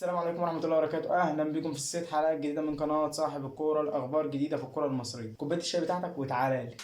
السلام عليكم ورحمة الله وبركاته، أهلا بكم في الست حلقة جديدة من قناة صاحب الكورة، الأخبار جديدة في الكورة المصرية. كوباية الشاي بتاعتك وتعالى لي.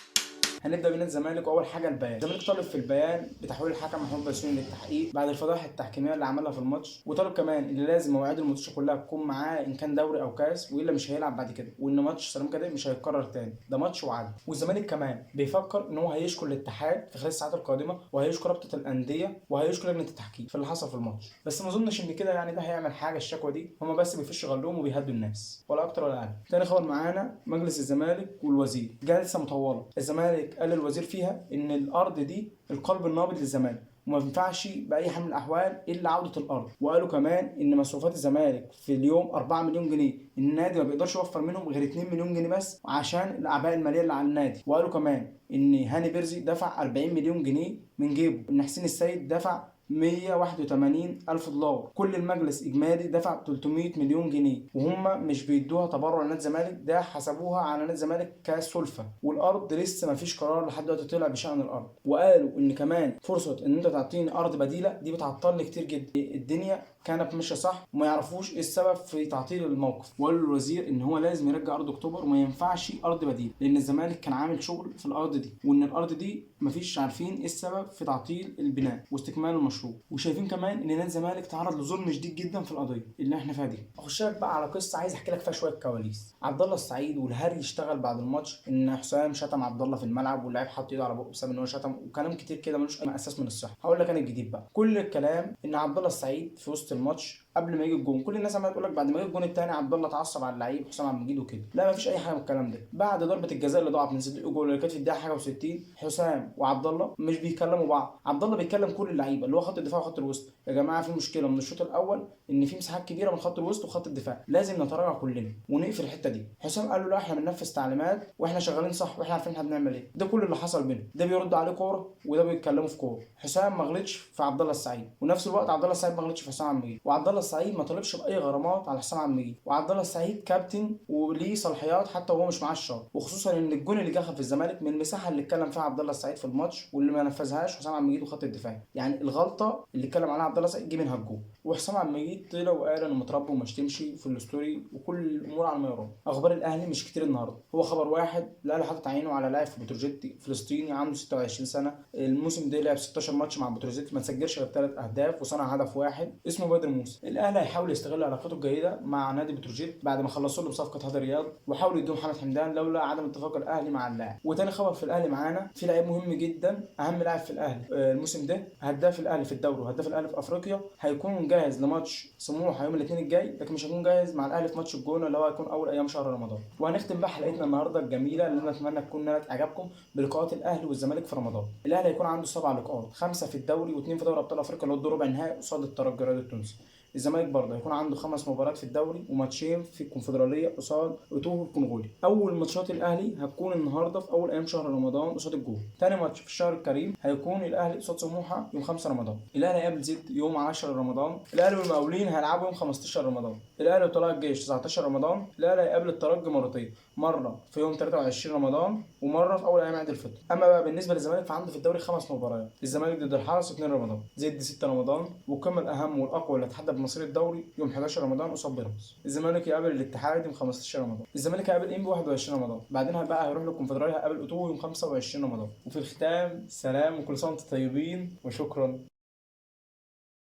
هنبدا بنادي الزمالك، واول حاجه البيان. الزمالك طالب في البيان بتحويل الحكم محمود بسيوني للتحقيق بعد الفضائح التحكيميه اللي عملها في الماتش، وطالب كمان ان لازم مواعيد الماتش كلها تكون معاه ان كان دوري او كاس، والا مش هيلعب بعد كده، وان ماتش سيراميكا ده مش هيتكرر تاني، ده ماتش وعد. والزمالك كمان بيفكر ان هو هيشكر الاتحاد في خلال الساعات القادمه، وهيشكر رابطه الانديه، وهيشكر لجنه التحكيم في اللي حصل في الماتش. بس ما اظنش ان كده يعني ده هيعمل حاجه. الشكوى دي هما بس بيفشوا غلهم وبيهدوا الناس، ولا اكتر ولا اقل. تاني خبر معانا مجلس الزمالك والوزير، جلسه مطوله. الزمالك قال للوزير فيها ان الارض دي القلب النابض للزمالك، وما ينفعش باي حال من الاحوال الا عوده الارض. وقالوا كمان ان مصروفات الزمالك في اليوم 4 مليون جنيه، النادي ما بيقدرش يوفر منهم غير 2 مليون جنيه بس عشان الاعباء الماليه اللي على النادي. وقالوا كمان ان هاني بيرزي دفع 40 مليون جنيه من جيبه، ان حسين السيد دفع 181 ألف دولار، كل المجلس إجمالي دفع 300 مليون جنيه، وهم مش بيدوها تبرع لنادي الزمالك، ده حسبوها على نادي الزمالك كسلفة. والأرض لسه ما فيش قرار لحد دلوقتي طلع بشأن الأرض. وقالوا إن كمان فرصة إن أنت تعطيني أرض بديلة دي بتعطلني كتير جدا. الدنيا كانت ماشيه صح وما يعرفوش ايه السبب في تعطيل الموقف. وقالوا للوزير ان هو لازم يرجع ارض اكتوبر، وما ينفعش ارض بديل، لان الزمالك كان عامل شغل في الارض دي، وان الارض دي مفيش عارفين ايه السبب في تعطيل البناء واستكمال المشروع. وشايفين كمان ان نادي الزمالك تعرض لظلم شديد جدا في القضيه اللي احنا فيها دي. اخش لك بقى على قصه عايز احكي لك فيها شويه كواليس. عبد الله السعيد والهري اشتغل بعد الماتش ان حسام شتم عبد الله في الملعب، واللاعب حط ايده على بقه بسبب ان هو شتم، وكلام كتير كده ملوش اي اساس من الصحه. هقول لك انا الجديد بقى. كل الكلام ان عبد الله السعيد في وسط الماتش قبل ما يجي الجون، كل الناس عماله تقول لك بعد ما يجي الجون الثاني عبد الله اتعصب على اللعيب حسام عبد المجيد وكده. لا، مفيش اي حاجه من الكلام ده. بعد ضربه الجزاء اللي ضاعت من صديق جول اللي كانت في الدقيقه حاجه و60، حسام وعبد الله مش بيكلموا بعض. عبد الله بيكلم كل اللعيبه اللي هو خط الدفاع وخط الوسط: يا جماعه في مشكله من الشوط الاول ان في مساحات كبيره من خط الوسط وخط الدفاع، لازم نتراجع كلنا ونقفل الحته دي. حسام قال له لا، احنا بننفذ تعليمات واحنا شغالين صح واحنا عارفين احنا بنعمل ايه. ده كل اللي حصل بينهم. ده بيرد عليه كوره وده بيتكلموا في كوره. حسام ما غلطش في عبد الله السعيد، ونفس الوقت عبد الله السعيد ما غلطش في حسام عبد المجيد. وعبد الله السعيد ما طلبش باي غرامات على حسام عبد المجيد. وعبد الله السعيد كابتن وليه صلاحيات حتى وهو مش معاه الشرط، وخصوصا ان الجون اللي جه في الزمالك من المساحه اللي اتكلم فيها عبد الله السعيد في الماتش واللي ما نفذهاش حسام عبد المجيد وخط الدفاع. يعني الغلطه اللي اتكلم عليها عبد الله السعيد جه منها الجون. وحسام عبد المجيد طلع وقال انه متربي وما شتمشي في الستوري، وكل الامور على ما يرام. اخبار الاهلي مش كتير النهارده، هو خبر واحد: الاهلي حاطط عينه على لاعب في بتروجيت فلسطيني عنده 26 سنه. الموسم ده لعب 16 ماتش مع بتروجيت، ما سجلش غير 3 اهداف وصنع هدف واحد، اسمه بدر موسى. الاهلي هيحاول يستغل علاقاته الجيده مع نادي بتروجيت بعد ما خلصوا له بصفقه هذا الرياض، وحاولوا يدوا محمد حمدان لولا عدم اتفاق الاهلي مع اللاعب. وتاني خبر في الاهلي معانا في لعيب مهم جدا، اهم لاعب في الاهلي الموسم ده، هداف الاهلي في الدوري وهداف الاهلي في افريقيا، هيكون جاهز لماتش سموحه يوم الاثنين الجاي، لكن مش هيكون جاهز مع الاهلي في ماتش الجونه اللي هو هيكون اول ايام شهر رمضان. وهنختم بقى حلقتنا النهارده الجميله اللي انا اتمنى تكون نالت اعجابكم بلقاءات الاهلي والزمالك في رمضان. الاهلي هيكون عنده 7 لقاءات، 5 في الدوري و2 في دوري ابطال افريقيا اللي هو الدور ربع النهائي قصاد الترجي الرياضي التونسي. الزمالك برضه هيكون عنده 5 مباريات في الدوري وماتشين في الكونفدراليه قصاد اوتوه الكونغولي. اول ماتشات الاهلي هتكون النهارده في اول ايام شهر رمضان قصاد الجول. تاني ماتش في الشهر الكريم هيكون الاهلي قصاد سموحه يوم 5 رمضان. الاهلي هيقابل زد يوم 10 رمضان. الاهلي والمقاولين هيلعبوا يوم 15 رمضان. الاهلي وطلائع الجيش 19 رمضان. الاهلي هيقابل الترجي مرتين، مره في يوم 23 رمضان ومره في اول ايام عيد الفطر. اما بقى بالنسبه للزمالك فعنده في الدوري 5 مباريات: الزمالك ضد الحرس 2 رمضان، زد 6 رمضان، والقمه الاهم والاقوى اللي هتحدد مصير الدوري يوم 11 رمضان قصاد بيراميدز. الزمالك يقابل الاتحاد يوم 15 رمضان. الزمالك هيقابل انبي 21 رمضان. بعدين بقى هيروح للكونفدراليه هيقابل اوتوه يوم 25 رمضان. وفي الختام سلام وكل سنه وانتم طيبين وشكرا.